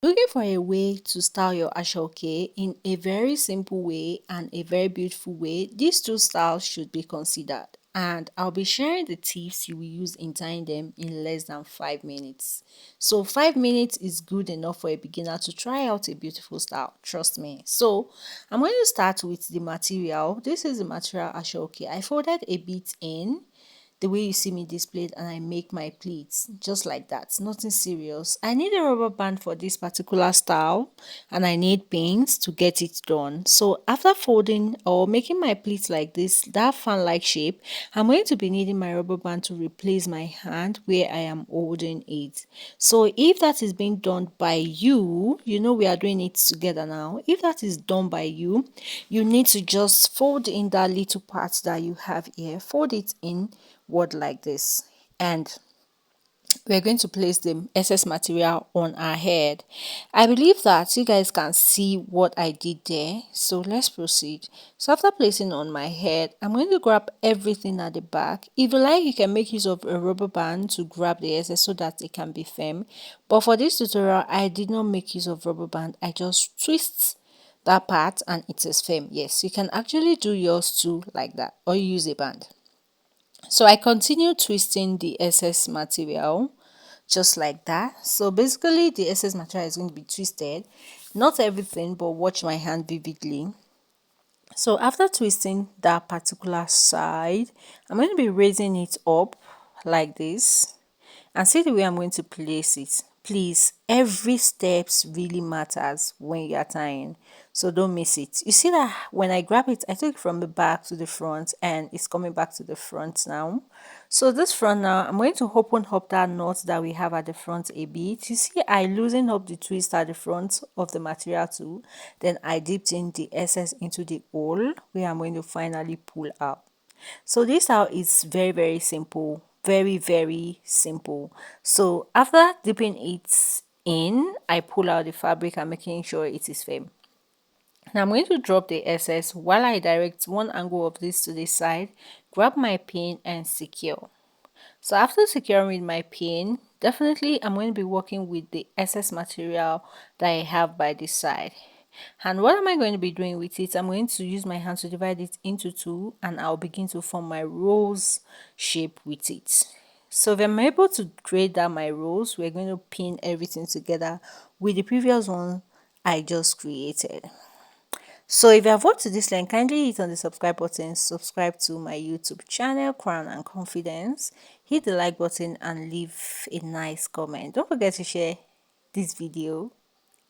Looking for a way to style your ashoke in a very simple way and a very beautiful way, these two styles should be considered. And I'll be sharing the tips you will use in tying them in less than 5 minutes. So 5 minutes is good enough for a beginner to try out a beautiful style. Trust me. So I'm going to start with the material. This is the material ashoke. I folded a bit in the way you see me displayed, and I make my pleats just like that. Nothing serious. I need a rubber band for this particular style, and I need pins to get it done. So after folding or making my pleats like this, that fan like shape, I'm going to be needing my rubber band to replace my hand where I am holding it. So if that is being done by you, you know we are doing it together now. If that is done by you, you need to just fold in that little part that you have here, fold it in word like this, and we're going to place the excess material on our head. I believe that you guys can see what I did there, so let's proceed. So after placing on my head, I'm going to grab everything at the back. If you like, you can make use of a rubber band to grab the excess so that it can be firm, but for this tutorial I did not make use of rubber band. I just twist that part and it is firm. Yes, you can actually do yours too like that, or use a band. So I continue twisting the excess material just like that. So basically the excess material is going to be twisted, not everything, but watch my hand vividly. So after twisting that particular side, I'm going to be raising it up like this, and see the way I'm going to place it. Please, every steps really matters when you are tying, so don't miss it. You see that when I grab it, I took it from the back to the front and it's coming back to the front now. So this front now, I'm going to open up that knot that we have at the front a bit. You see I loosen up the twist at the front of the material too, then I dipped in the excess into the hole where I'm going to finally pull out. So this style is very simple, very simple. So after dipping it in, I pull out the fabric and making sure it is firm. Now I'm going to drop the excess while I direct one angle of this to this side, grab my pin and secure. So after securing my pin, definitely I'm going to be working with the excess material that I have by this side. And what am I going to be doing with it? I'm going to use my hand to divide it into two, and I'll begin to form my rose shape with it. So if I'm able to create that my rose, we're going to pin everything together with the previous one I just created. So if you have watched to this length, kindly hit on the subscribe button, subscribe to my YouTube channel, Crown and Confidence, hit the like button and leave a nice comment. Don't forget to share this video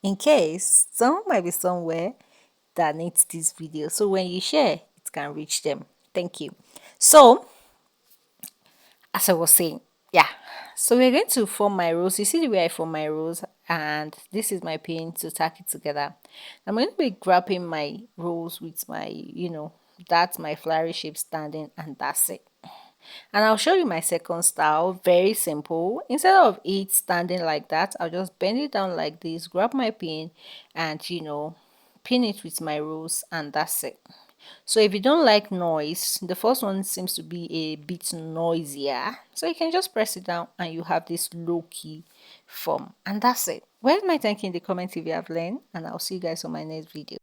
in case someone might be somewhere that needs this video. So when you share, it can reach them. Thank you. So as I was saying, yeah. So we're going to form my rose. You see the way I form my rose, and this is my pin to tack it together. I'm going to be grabbing my rose with my, that's my flowery shape standing, and that's it. And I'll show you my second style. Very simple. Instead of it standing like that, I'll just bend it down like this, grab my pin, and pin it with my rose, and that's it. So if you don't like noise, the first one seems to be a bit noisier, so you can just press it down and you have this low key form, and that's it. Where's my thank you in the comments if you have learned, and I'll see you guys on my next video.